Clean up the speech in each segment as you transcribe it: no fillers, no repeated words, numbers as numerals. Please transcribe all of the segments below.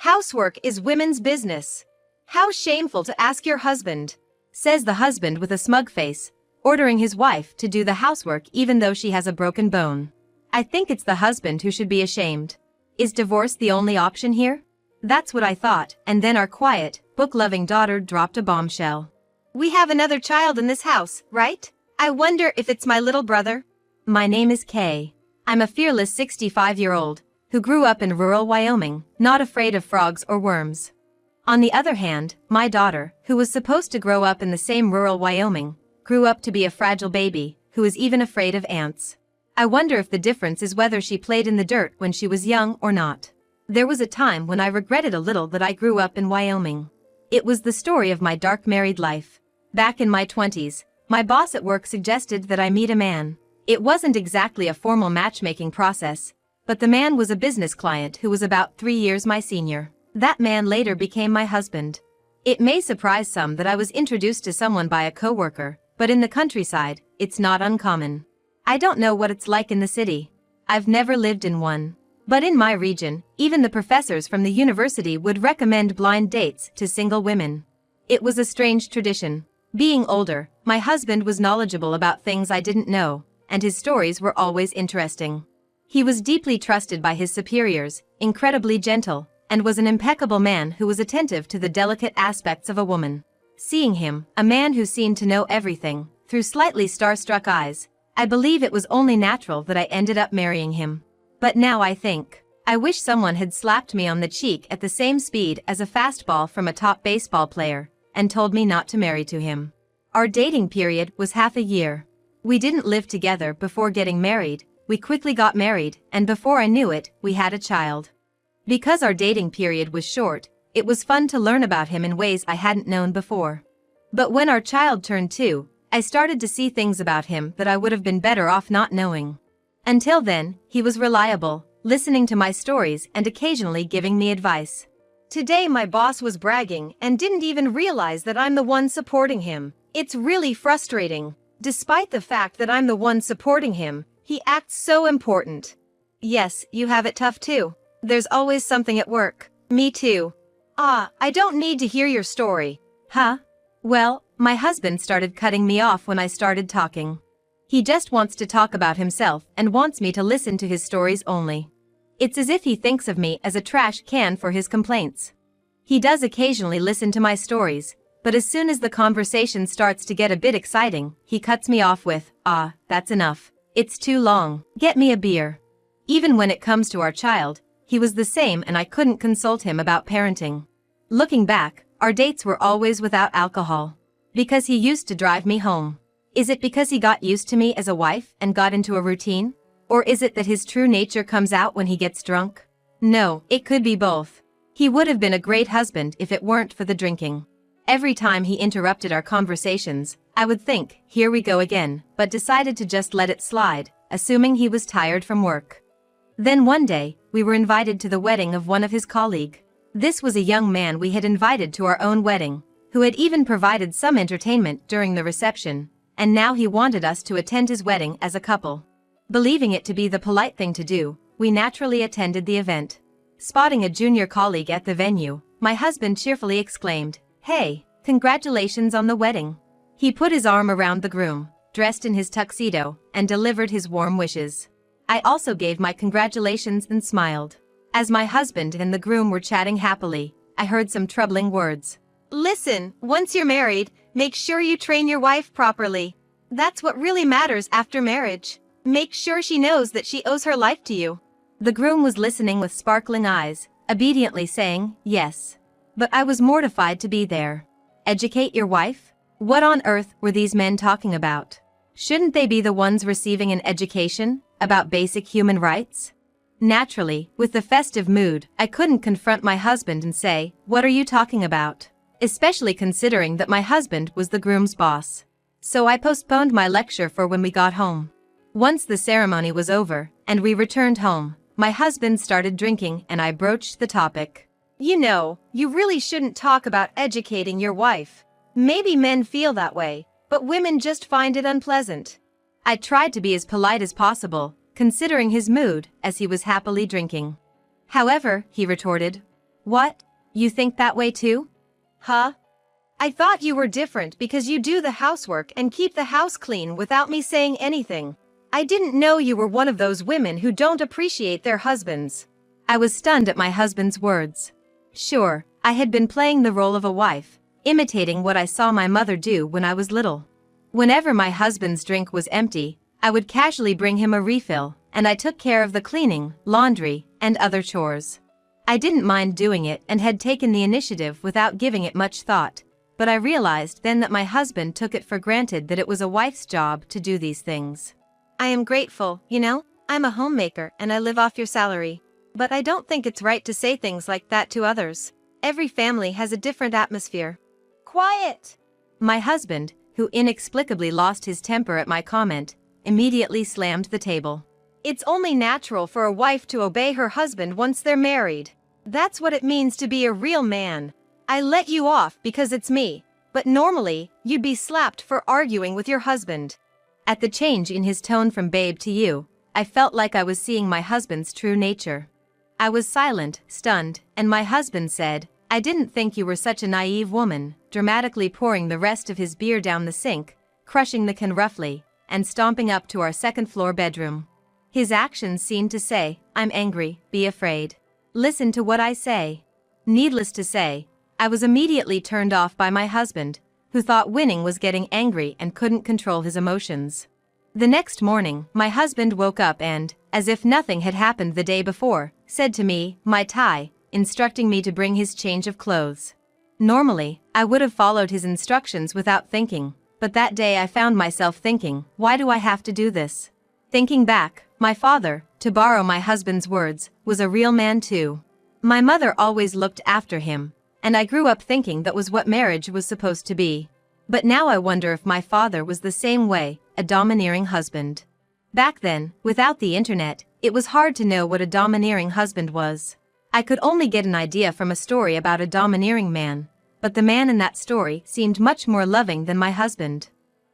Housework is women's business. How shameful to ask your husband, says the husband with a smug face, ordering his wife to do the housework even though she has a broken bone. I think it's the husband who should be ashamed. Is divorce the only option here? That's what I thought, and then our quiet, book-loving daughter dropped a bombshell. We have another child in this house, right? I wonder if it's my little brother? My name is Kay. I'm a fearless 65-year-old who grew up in rural Wyoming, not afraid of frogs or worms. On the other hand, my daughter, who was supposed to grow up in the same rural Wyoming, grew up to be a fragile baby who is even afraid of ants. I wonder if the difference is whether she played in the dirt when she was young or not. There was a time when I regretted a little that I grew up in Wyoming. It was the story of my dark married life. Back in my 20s, my boss at work suggested that I meet a man. It wasn't exactly a formal matchmaking process, but the man was a business client who was about 3 years my senior. That man later became my husband. It may surprise some that I was introduced to someone by a coworker, but in the countryside, it's not uncommon. I don't know what it's like in the city. I've never lived in one. But in my region, even the professors from the university would recommend blind dates to single women. It was a strange tradition. Being older, my husband was knowledgeable about things I didn't know, and his stories were always interesting. He was deeply trusted by his superiors, incredibly gentle, and was an impeccable man who was attentive to the delicate aspects of a woman. Seeing him, a man who seemed to know everything, through slightly starstruck eyes, I believe it was only natural that I ended up marrying him. But now I think, I wish someone had slapped me on the cheek at the same speed as a fastball from a top baseball player, and told me not to marry to him. Our dating period was half a year. We didn't live together before getting married. We quickly got married, and before I knew it, we had a child. Because our dating period was short, it was fun to learn about him in ways I hadn't known before. But when our child turned 2, I started to see things about him that I would have been better off not knowing. Until then, he was reliable, listening to my stories and occasionally giving me advice. Today my boss was bragging and didn't even realize that I'm the one supporting him. It's really frustrating. Despite the fact that I'm the one supporting him, he acts so important. Yes, you have it tough too. There's always something at work. Me too. I don't need to hear your story. Huh? Well, my husband started cutting me off when I started talking. He just wants to talk about himself and wants me to listen to his stories only. It's as if he thinks of me as a trash can for his complaints. He does occasionally listen to my stories, but as soon as the conversation starts to get a bit exciting, he cuts me off with, that's enough. It's too long. Get me a beer. Even when it comes to our child, he was the same and I couldn't consult him about parenting. Looking back, our dates were always without alcohol. Because he used to drive me home. Is it because he got used to me as a wife and got into a routine? Or is it that his true nature comes out when he gets drunk? No, it could be both. He would have been a great husband if it weren't for the drinking. Every time he interrupted our conversations, I would think, here we go again, but decided to just let it slide, assuming he was tired from work. Then one day, we were invited to the wedding of one of his colleagues. This was a young man we had invited to our own wedding, who had even provided some entertainment during the reception, and now he wanted us to attend his wedding as a couple. Believing it to be the polite thing to do, we naturally attended the event. Spotting a junior colleague at the venue, my husband cheerfully exclaimed, "Hey, congratulations on the wedding." He put his arm around the groom, dressed in his tuxedo, and delivered his warm wishes. I also gave my congratulations and smiled. As my husband and the groom were chatting happily, I heard some troubling words. "Listen, once you're married, make sure you train your wife properly. That's what really matters after marriage. Make sure she knows that she owes her life to you." The groom was listening with sparkling eyes, obediently saying, "Yes." But I was mortified to be there. Educate your wife? What on earth were these men talking about? Shouldn't they be the ones receiving an education about basic human rights? Naturally, with the festive mood, I couldn't confront my husband and say, "What are you talking about?" Especially considering that my husband was the groom's boss. So I postponed my lecture for when we got home. Once the ceremony was over, and we returned home, my husband started drinking and I broached the topic. "You know, you really shouldn't talk about educating your wife. Maybe men feel that way, but women just find it unpleasant." I tried to be as polite as possible, considering his mood, as he was happily drinking. However, he retorted, What? You think that way too? Huh? I thought you were different because you do the housework and keep the house clean without me saying anything. I didn't know you were one of those women who don't appreciate their husbands. I was stunned at my husband's words. Sure, I had been playing the role of a wife, imitating what I saw my mother do when I was little. Whenever my husband's drink was empty, I would casually bring him a refill, and I took care of the cleaning, laundry, and other chores. I didn't mind doing it and had taken the initiative without giving it much thought, but I realized then that my husband took it for granted that it was a wife's job to do these things. I am grateful, you know, I'm a homemaker and I live off your salary. But I don't think it's right to say things like that to others. Every family has a different atmosphere. Quiet! My husband, who inexplicably lost his temper at my comment, immediately slammed the table. It's only natural for a wife to obey her husband once they're married. That's what it means to be a real man. I let you off because it's me, but normally, you'd be slapped for arguing with your husband. At the change in his tone from babe to you, I felt like I was seeing my husband's true nature. I was silent, stunned, and my husband said, I didn't think you were such a naive woman, dramatically pouring the rest of his beer down the sink, crushing the can roughly, and stomping up to our second-floor bedroom. His actions seemed to say, I'm angry, be afraid. Listen to what I say. Needless to say, I was immediately turned off by my husband, who thought winning was getting angry and couldn't control his emotions. The next morning, my husband woke up and, as if nothing had happened the day before, said to me, my tie, instructing me to bring his change of clothes. Normally, I would have followed his instructions without thinking, but that day I found myself thinking, why do I have to do this? Thinking back, my father, to borrow my husband's words, was a real man too. My mother always looked after him, and I grew up thinking that was what marriage was supposed to be. But now I wonder if my father was the same way, a domineering husband. Back then, without the internet, it was hard to know what a domineering husband was. I could only get an idea from a story about a domineering man, but the man in that story seemed much more loving than my husband.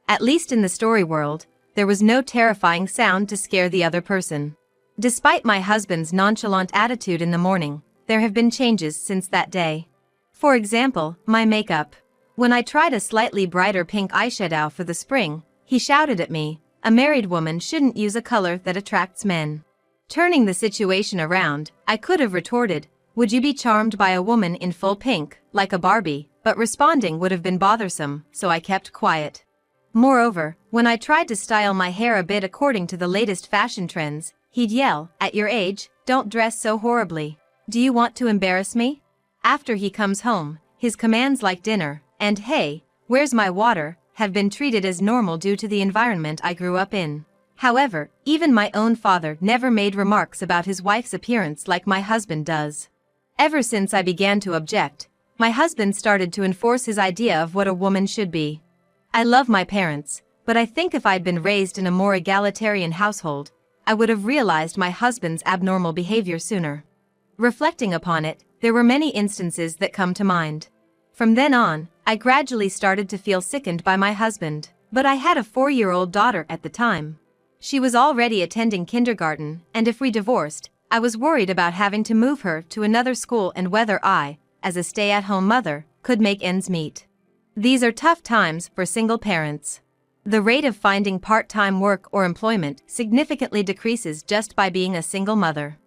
At least in the story world, there was no terrifying sound to scare the other person. Despite my husband's nonchalant attitude in the morning, there have been changes since that day. For example, my makeup. When I tried a slightly brighter pink eyeshadow for the spring, he shouted at me, a married woman shouldn't use a color that attracts men. Turning the situation around, I could have retorted, would you be charmed by a woman in full pink, like a Barbie, but responding would have been bothersome, so I kept quiet. Moreover, when I tried to style my hair a bit according to the latest fashion trends, he'd yell, at your age, don't dress so horribly. Do you want to embarrass me? After he comes home, his commands like dinner, and hey, where's my water, have been treated as normal due to the environment I grew up in. However, even my own father never made remarks about his wife's appearance like my husband does. Ever since I began to object, my husband started to enforce his idea of what a woman should be. I love my parents, but I think if I'd been raised in a more egalitarian household, I would have realized my husband's abnormal behavior sooner. Reflecting upon it, there were many instances that come to mind. From then on, I gradually started to feel sickened by my husband, but I had a 4-year-old daughter at the time. She was already attending kindergarten, and if we divorced, I was worried about having to move her to another school and whether I, as a stay-at-home mother, could make ends meet. These are tough times for single parents. The rate of finding part-time work or employment significantly decreases just by being a single mother.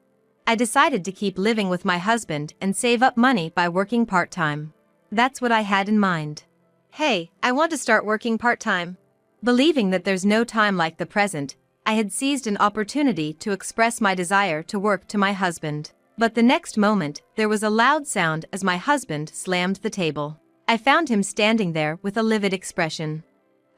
I decided to keep living with my husband and save up money by working part-time. That's what I had in mind. Hey, I want to start working part-time. Believing that there's no time like the present, I had seized an opportunity to express my desire to work to my husband. But the next moment, there was a loud sound as my husband slammed the table. I found him standing there with a livid expression.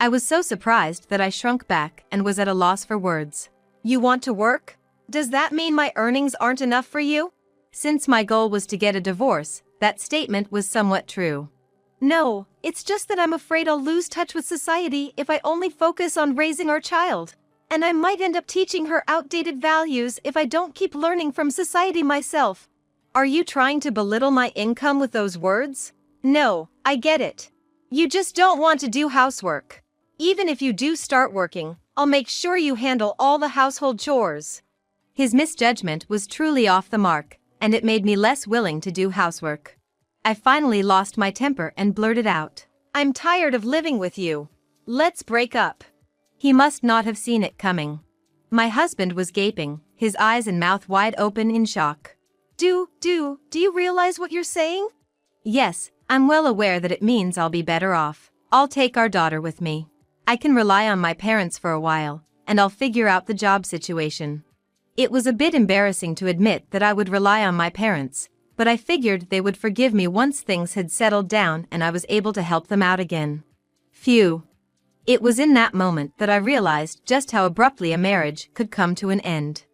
I was so surprised that I shrunk back and was at a loss for words. You want to work? Does that mean my earnings aren't enough for you? Since my goal was to get a divorce, that statement was somewhat true. No, it's just that I'm afraid I'll lose touch with society if I only focus on raising our child. And I might end up teaching her outdated values if I don't keep learning from society myself. Are you trying to belittle my income with those words? No, I get it. You just don't want to do housework. Even if you do start working, I'll make sure you handle all the household chores. His misjudgment was truly off the mark, and it made me less willing to do housework. I finally lost my temper and blurted out, "I'm tired of living with you. Let's break up." He must not have seen it coming. My husband was gaping, his eyes and mouth wide open in shock. Do you realize what you're saying?" "Yes, I'm well aware that it means I'll be better off. I'll take our daughter with me. I can rely on my parents for a while, and I'll figure out the job situation." It was a bit embarrassing to admit that I would rely on my parents, but I figured they would forgive me once things had settled down and I was able to help them out again. Phew. It was in that moment that I realized just how abruptly a marriage could come to an end.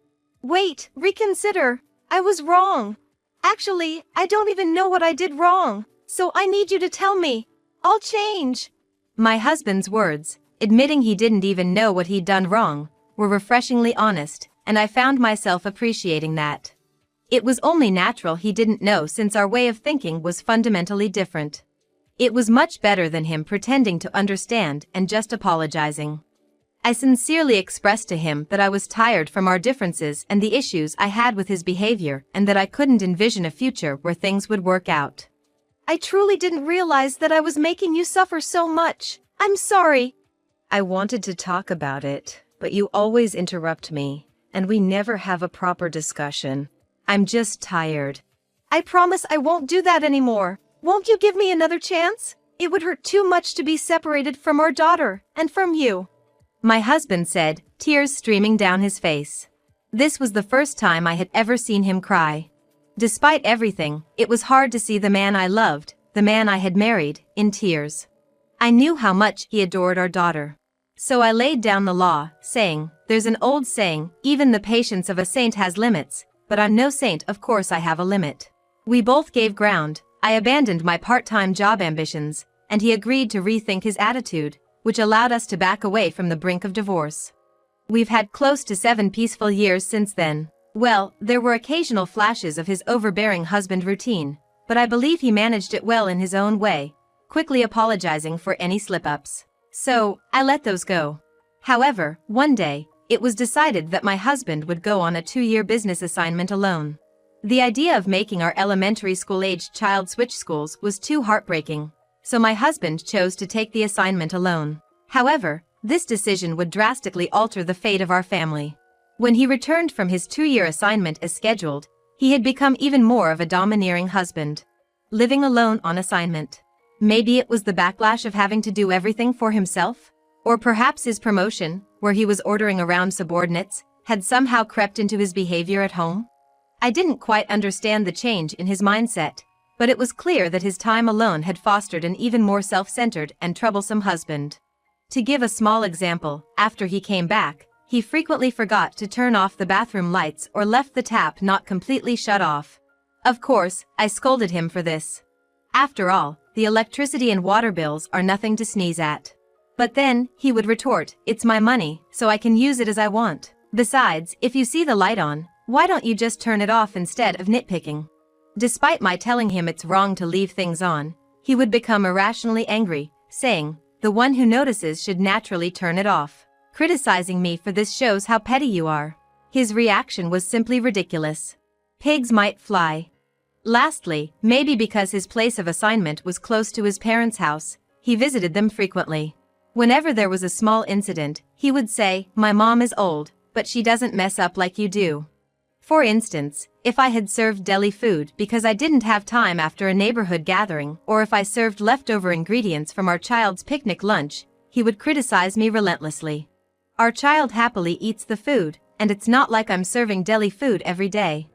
"Wait, reconsider. I was wrong. Actually, I don't even know what I did wrong, so I need you to tell me. I'll change." My husband's words, admitting he didn't even know what he'd done wrong, were refreshingly honest, and I found myself appreciating that. It was only natural he didn't know since our way of thinking was fundamentally different. It was much better than him pretending to understand and just apologizing. I sincerely expressed to him that I was tired from our differences and the issues I had with his behavior and that I couldn't envision a future where things would work out. "I truly didn't realize that I was making you suffer so much. I'm sorry." "I wanted to talk about it, but you always interrupt me, and we never have a proper discussion. I'm just tired." "I promise I won't do that anymore. Won't you give me another chance? It would hurt too much to be separated from our daughter, and from you," my husband said, tears streaming down his face. This was the first time I had ever seen him cry. Despite everything, it was hard to see the man I loved, the man I had married, in tears. I knew how much he adored our daughter. So I laid down the law, saying, "There's an old saying, even the patience of a saint has limits, but I'm no saint, of course I have a limit." We both gave ground. I abandoned my part-time job ambitions, and he agreed to rethink his attitude, which allowed us to back away from the brink of divorce. We've had close to 7 peaceful years since then. Well, there were occasional flashes of his overbearing husband routine, but I believe he managed it well in his own way, quickly apologizing for any slip-ups. So, I let those go. However, one day, it was decided that my husband would go on a 2-year business assignment alone. The idea of making our elementary school-aged child switch schools was too heartbreaking, so my husband chose to take the assignment alone. However, this decision would drastically alter the fate of our family. When he returned from his 2-year assignment as scheduled, he had become even more of a domineering husband. Living alone on assignment. Maybe it was the backlash of having to do everything for himself? Or perhaps his promotion, where he was ordering around subordinates, had somehow crept into his behavior at home? I didn't quite understand the change in his mindset, but it was clear that his time alone had fostered an even more self-centered and troublesome husband. To give a small example, after he came back, he frequently forgot to turn off the bathroom lights or left the tap not completely shut off. Of course, I scolded him for this. After all, the electricity and water bills are nothing to sneeze at. But then, he would retort, "It's my money, so I can use it as I want. Besides, if you see the light on, why don't you just turn it off instead of nitpicking?" Despite my telling him it's wrong to leave things on, he would become irrationally angry, saying, "The one who notices should naturally turn it off." Criticizing me for this shows how petty you are. His reaction was simply ridiculous. Pigs might fly. Lastly, maybe because his place of assignment was close to his parents' house, he visited them frequently. Whenever there was a small incident, he would say, "My mom is old, but she doesn't mess up like you do." For instance, if I had served deli food because I didn't have time after a neighborhood gathering, or if I served leftover ingredients from our child's picnic lunch, he would criticize me relentlessly. Our child happily eats the food, and it's not like I'm serving deli food every day.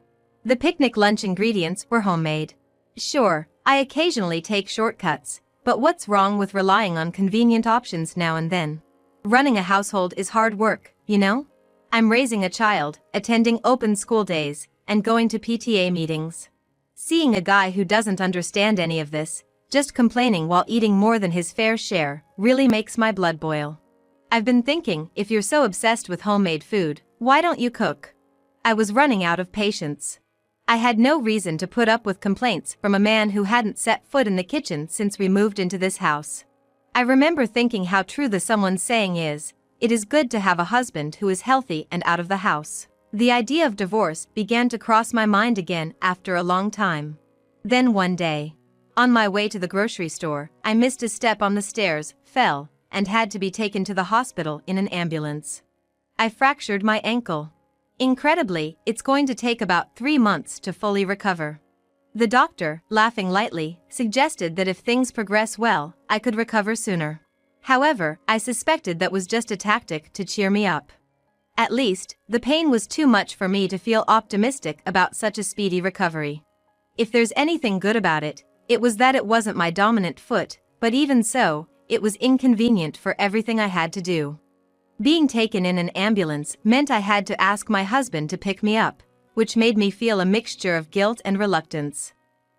The picnic lunch ingredients were homemade. Sure, I occasionally take shortcuts, but what's wrong with relying on convenient options now and then? Running a household is hard work, you know? I'm raising a child, attending open school days, and going to PTA meetings. Seeing a guy who doesn't understand any of this, just complaining while eating more than his fair share, really makes my blood boil. I've been thinking, if you're so obsessed with homemade food, why don't you cook? I was running out of patience. I had no reason to put up with complaints from a man who hadn't set foot in the kitchen since we moved into this house. I remember thinking how true the someone saying is, "It is good to have a husband who is healthy and out of the house." The idea of divorce began to cross my mind again after a long time. Then one day, on my way to the grocery store, I missed a step on the stairs, fell, and had to be taken to the hospital in an ambulance. I fractured my ankle. Incredibly, it's going to take about 3 months to fully recover. The doctor, laughing lightly, suggested that if things progress well, I could recover sooner. However, I suspected that was just a tactic to cheer me up. At least, the pain was too much for me to feel optimistic about such a speedy recovery. If there's anything good about it, it was that it wasn't my dominant foot, but even so, it was inconvenient for everything I had to do. Being taken in an ambulance meant I had to ask my husband to pick me up, which made me feel a mixture of guilt and reluctance.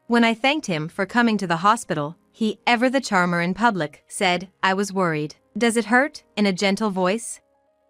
When I thanked him for coming to the hospital, he, ever the charmer in public, said, "I was worried. Does it hurt?" in a gentle voice.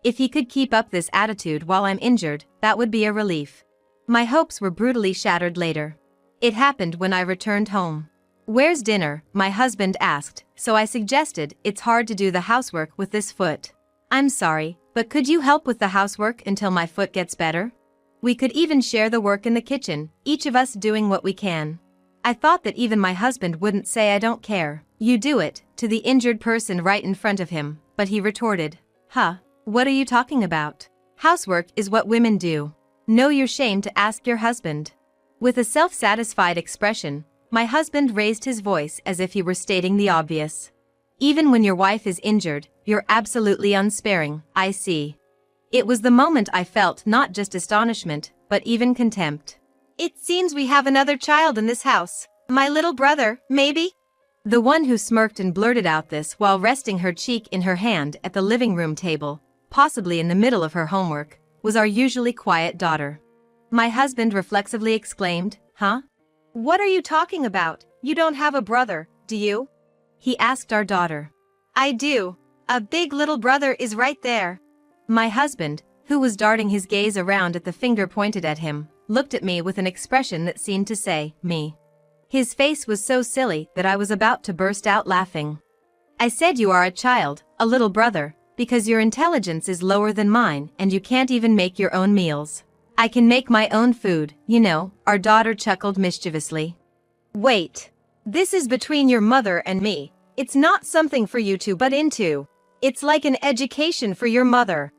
If he could keep up this attitude while I'm injured, that would be a relief. My hopes were brutally shattered later. It happened when I returned home. "Where's dinner?" my husband asked, so I suggested, "It's hard to do the housework with this foot." "I'm sorry, but could you help with the housework until my foot gets better?" We could even share the work in the kitchen, each of us doing what we can. I thought that even my husband wouldn't say "I don't care, you do it" to the injured person right in front of him, but he retorted, "Huh, what are you talking about? Housework is what women do. Know your shame to ask your husband." With a self-satisfied expression, my husband raised his voice as if he were stating the obvious. "Even when your wife is injured, you're absolutely unsparing, I see." It was the moment I felt not just astonishment, but even contempt. It seems we have another child in this house. My little brother, maybe? The one who smirked and blurted out this while resting her cheek in her hand at the living room table, possibly in the middle of her homework, was our usually quiet daughter. My husband reflexively exclaimed, "Huh? What are you talking about? You don't have a brother, do you?" He asked our daughter. "I do. A big little brother is right there." My husband, who was darting his gaze around at the finger pointed at him, looked at me with an expression that seemed to say, "Me." His face was so silly that I was about to burst out laughing. "I said you are a child, a little brother, because your intelligence is lower than mine and you can't even make your own meals. I can make my own food, you know," our daughter chuckled mischievously. "Wait. This is between your mother and me. It's not something for you to butt into. It's like an education for your mother."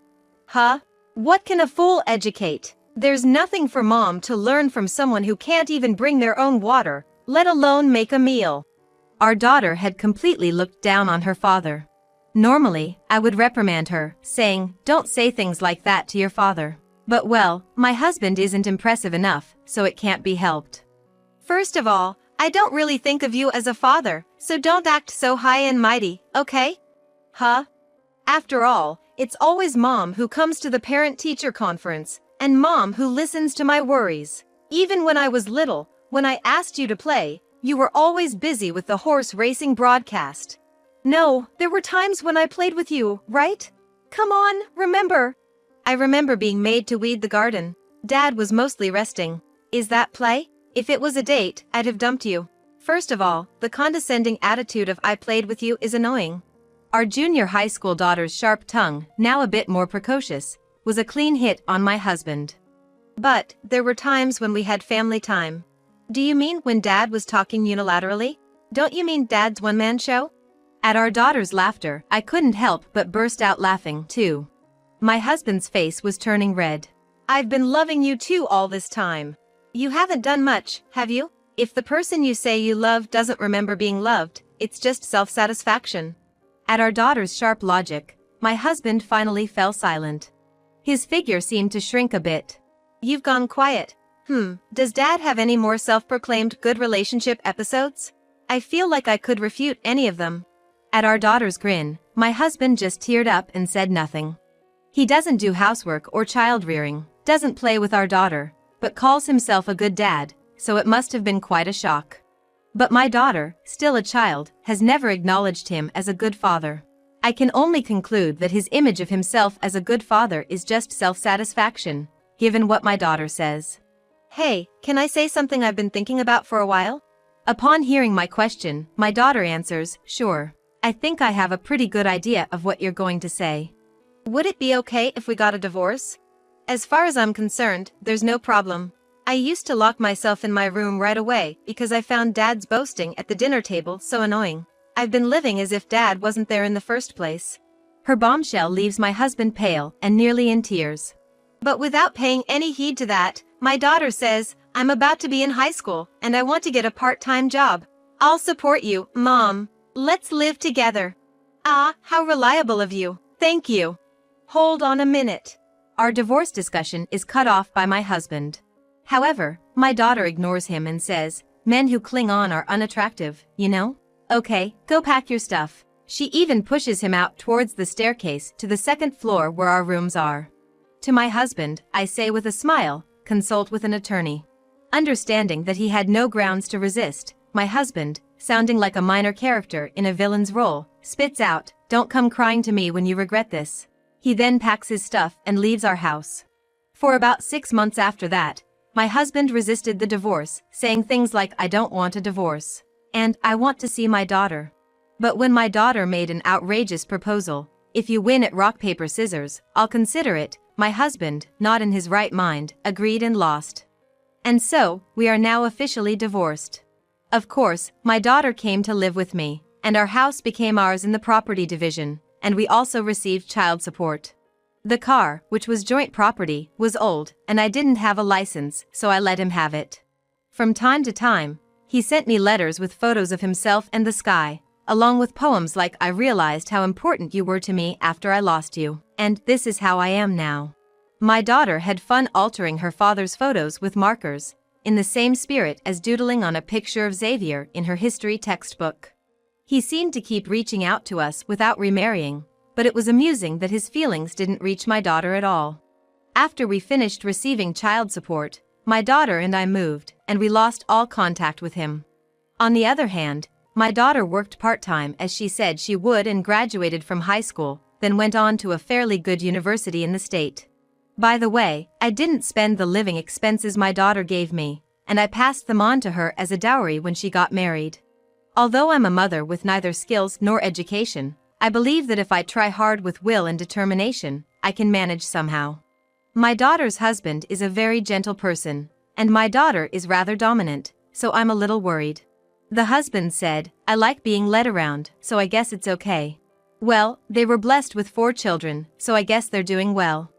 "Huh? What can a fool educate? There's nothing for mom to learn from someone who can't even bring their own water, let alone make a meal." Our daughter had completely looked down on her father. Normally, I would reprimand her, saying, "Don't say things like that to your father." But well, my husband isn't impressive enough, so it can't be helped. "First of all, I don't really think of you as a father, so don't act so high and mighty, okay? Huh? After all, it's always mom who comes to the parent-teacher conference, and mom who listens to my worries. Even when I was little, when I asked you to play, you were always busy with the horse racing broadcast. No, there were times when I played with you, right? Come on, remember." "I remember being made to weed the garden. Dad was mostly resting. Is that play? If it was a date, I'd have dumped you." First of all, the condescending attitude of "I played with you" is annoying. Our junior high school daughter's sharp tongue, now a bit more precocious, was a clean hit on my husband. "But, there were times when we had family time." "Do you mean when Dad was talking unilaterally? Don't you mean Dad's one-man show?" At our daughter's laughter, I couldn't help but burst out laughing, too. My husband's face was turning red. "I've been loving you too all this time. You haven't done much, have you? If the person you say you love doesn't remember being loved, it's just self-satisfaction." At our daughter's sharp logic, my husband finally fell silent. His figure seemed to shrink a bit. "You've gone quiet. Does Dad have any more self-proclaimed good relationship episodes? I feel like I could refute any of them." At our daughter's grin, my husband just teared up and said nothing. He doesn't do housework or child-rearing, doesn't play with our daughter, but calls himself a good dad, so it must have been quite a shock. But my daughter, still a child, has never acknowledged him as a good father. I can only conclude that his image of himself as a good father is just self-satisfaction, given what my daughter says. "Hey, can I say something I've been thinking about for a while?" Upon hearing my question, my daughter answers, "Sure. I think I have a pretty good idea of what you're going to say. Would it be okay if we got a divorce?" As far as I'm concerned, there's no problem. I used to lock myself in my room right away because I found Dad's boasting at the dinner table so annoying. I've been living as if Dad wasn't there in the first place. Her bombshell leaves my husband pale and nearly in tears. But without paying any heed to that, my daughter says, I'm about to be in high school and I want to get a part-time job. I'll support you, Mom. Let's live together. Ah, how reliable of you. Thank you. Hold on a minute. Our divorce discussion is cut off by my husband. However, my daughter ignores him and says, men who cling on are unattractive, you know? Okay, go pack your stuff. She even pushes him out towards the staircase to the second floor where our rooms are. To my husband, I say with a smile, consult with an attorney. Understanding that he had no grounds to resist, my husband, sounding like a minor character in a villain's role, spits out, don't come crying to me when you regret this. He then packs his stuff and leaves our house. For about 6 months after that, my husband resisted the divorce, saying things like I don't want a divorce. And I want to see my daughter. But when my daughter made an outrageous proposal, if you win at rock paper scissors, I'll consider it, my husband, not in his right mind, agreed and lost. And so, we are now officially divorced. Of course, my daughter came to live with me, and our house became ours in the property division, and we also received child support. The car, which was joint property, was old, and I didn't have a license, so I let him have it. From time to time, he sent me letters with photos of himself and the sky, along with poems like I realized how important you were to me after I lost you, and this is how I am now. My daughter had fun altering her father's photos with markers, in the same spirit as doodling on a picture of Xavier in her history textbook. He seemed to keep reaching out to us without remarrying, but it was amusing that his feelings didn't reach my daughter at all. After we finished receiving child support, my daughter and I moved, and we lost all contact with him. On the other hand, my daughter worked part-time as she said she would and graduated from high school, then went on to a fairly good university in the state. By the way, I didn't spend the living expenses my daughter gave me, and I passed them on to her as a dowry when she got married. Although I'm a mother with neither skills nor education, I believe that if I try hard with will and determination, I can manage somehow. My daughter's husband is a very gentle person, and my daughter is rather dominant, so I'm a little worried. The husband said, I like being led around, so I guess it's okay. Well, they were blessed with 4 children, so I guess they're doing well.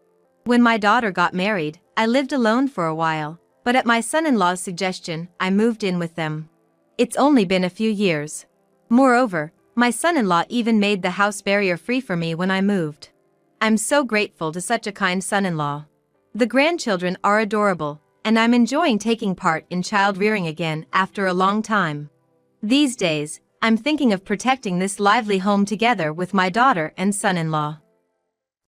When my daughter got married, I lived alone for a while, but at my son-in-law's suggestion, I moved in with them. It's only been a few years. Moreover, my son-in-law even made the house barrier-free for me when I moved. I'm so grateful to such a kind son-in-law. The grandchildren are adorable, and I'm enjoying taking part in child-rearing again after a long time. These days, I'm thinking of protecting this lively home together with my daughter and son-in-law.